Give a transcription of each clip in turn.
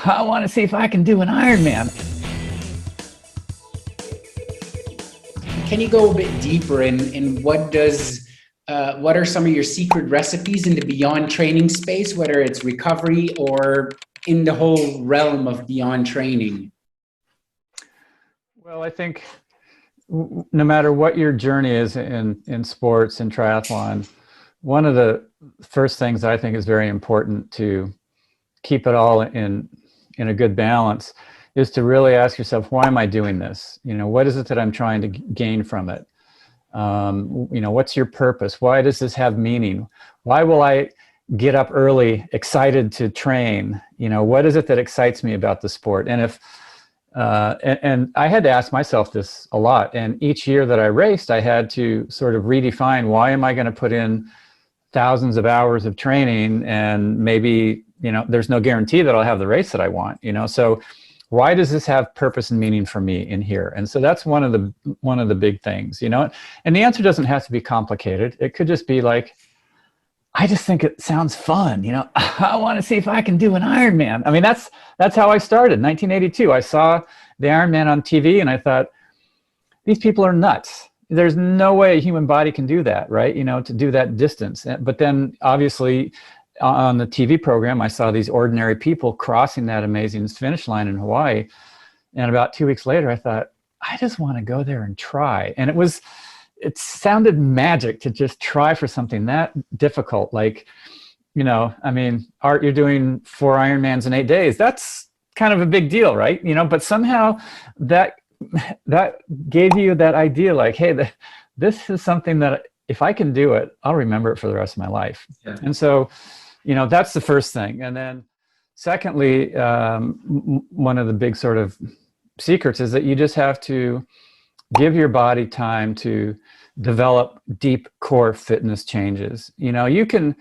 I want to see if I can do an Ironman. Can you go a bit deeper in what are some of your secret recipes in the beyond training space, whether it's recovery or in the whole realm of beyond training? Well, I think no matter what your journey is in sports and triathlon, one of the first things I think is very important to keep it all in a good balance is to really ask yourself, why am I doing this? You know, what is it that I'm trying to gain from it? You know, what's your purpose? Why does this have meaning? Why will I get up early, excited to train? You know, what is it that excites me about the sport? And if and I had to ask myself this a lot. And each year that I raced, I had to sort of redefine, why am I going to put in thousands of hours of training and maybe, you know, there's no guarantee that I'll have the race that I want, you know? So why does this have purpose and meaning for me in here? And so that's one of the big things, you know? And the answer doesn't have to be complicated. It could just be like, I just think it sounds fun, you know. I want to see if I can do an Ironman. I mean, that's how I started. 1982, I saw the Ironman on TV, and I thought, these people are nuts. There's no way a human body can do that, right? You know, to do that distance. But then, obviously, on the TV program, I saw these ordinary people crossing that amazing finish line in Hawaii. And about 2 weeks later, I thought, I just want to go there and try. And it sounded magic to just try for something that difficult. Like, you know, I mean, Art, you're doing 4 Ironmans in 8 days. That's kind of a big deal, right? You know, but somehow that gave you that idea, like, hey, this is something that if I can do it, I'll remember it for the rest of my life. Yeah. And so, you know, that's the first thing. And then secondly, one of the big sort of secrets is that you just have to give your body time to develop deep core fitness changes. You know, you can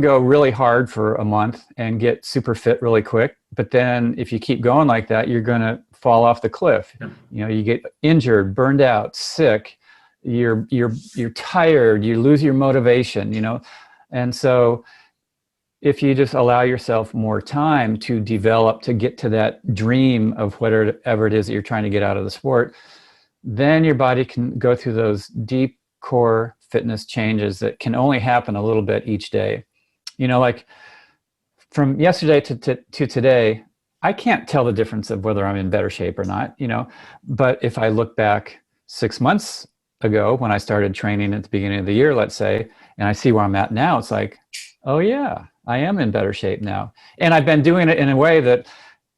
go really hard for a month and get super fit really quick, but then if you keep going like that, you're going to fall off the cliff. Yeah. You know, you get injured, burned out, sick, you're tired, you lose your motivation, you know. And so if you just allow yourself more time to develop, to get to that dream of whatever it is that you're trying to get out of the sport, then your body can go through those deep core fitness changes that can only happen a little bit each day. You know, like from yesterday to today, I can't tell the difference of whether I'm in better shape or not, you know, but if I look back 6 months ago when I started training at the beginning of the year, let's say, and I see where I'm at now, it's like, oh yeah, I am in better shape now. And I've been doing it in a way that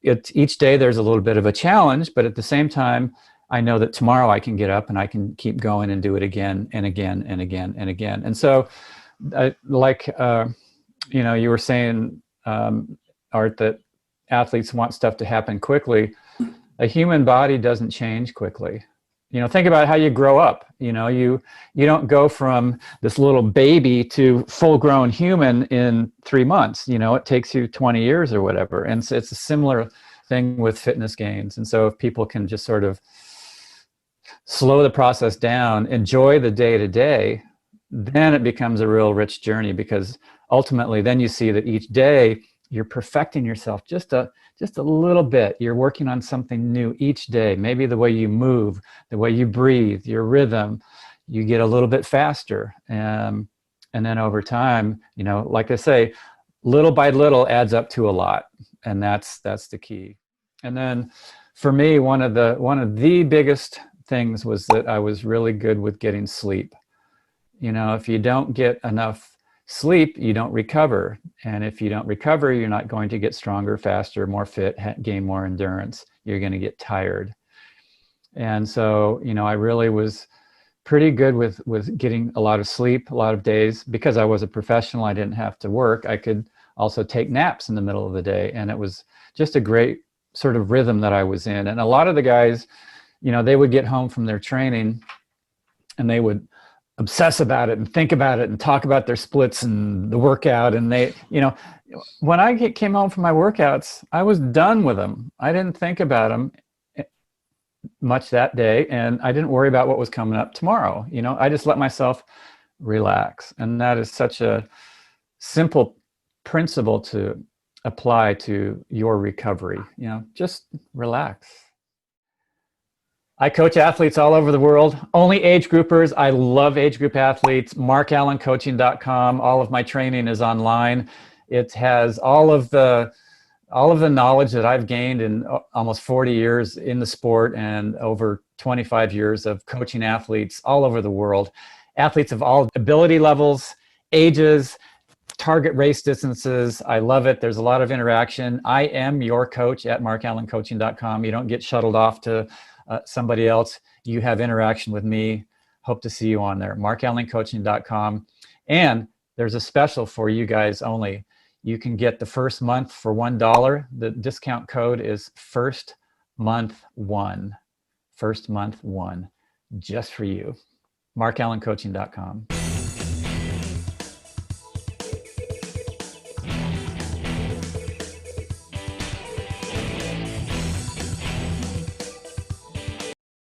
each day there's a little bit of a challenge, but at the same time, I know that tomorrow I can get up and I can keep going and do it again and again and again and again. And so you know, you were saying, Art, that athletes want stuff to happen quickly. A human body doesn't change quickly. You know, think about how you grow up. You know, you don't go from this little baby to full-grown human in 3 months. You know, it takes you 20 years or whatever. And so it's a similar thing with fitness gains. And so if people can just sort of slow the process down, enjoy the day-to-day, then it becomes a real rich journey, because ultimately then you see that each day you're perfecting yourself just a little bit. You're working on something new each day. Maybe the way you move, the way you breathe, your rhythm, you get a little bit faster. And then over time, you know, like I say, little by little adds up to a lot. And that's the key. And then for me, one of the biggest things was that I was really good with getting sleep. You know, if you don't get enough sleep, you don't recover. And if you don't recover, you're not going to get stronger, faster, more fit, gain more endurance. You're going to get tired. And so, you know, I really was pretty good with getting a lot of sleep, a lot of days. Because I was a professional, I didn't have to work. I could also take naps in the middle of the day. And it was just a great sort of rhythm that I was in. And a lot of the guys, you know, they would get home from their training and they would obsess about it and think about it and talk about their splits and the workout. And they, you know, when I came home from my workouts, I was done with them. I didn't think about them much that day, and I didn't worry about what was coming up tomorrow. You know, I just let myself relax. And that is such a simple principle to apply to your recovery. You know, just relax. I coach athletes all over the world, only age groupers. I love age group athletes. MarkAllenCoaching.com. All of my training is online. It has all of the knowledge that I've gained in almost 40 years in the sport and over 25 years of coaching athletes all over the world. Athletes of all ability levels, ages, target race distances. I love it. There's a lot of interaction. I am your coach at MarkAllenCoaching.com. You don't get shuttled off to somebody else. You have interaction with me. Hope to see you on there. MarkAllenCoaching.com. And there's a special for you guys only. You can get the first month for $1. The discount code is first month one. First month one, just for you. MarkAllenCoaching.com.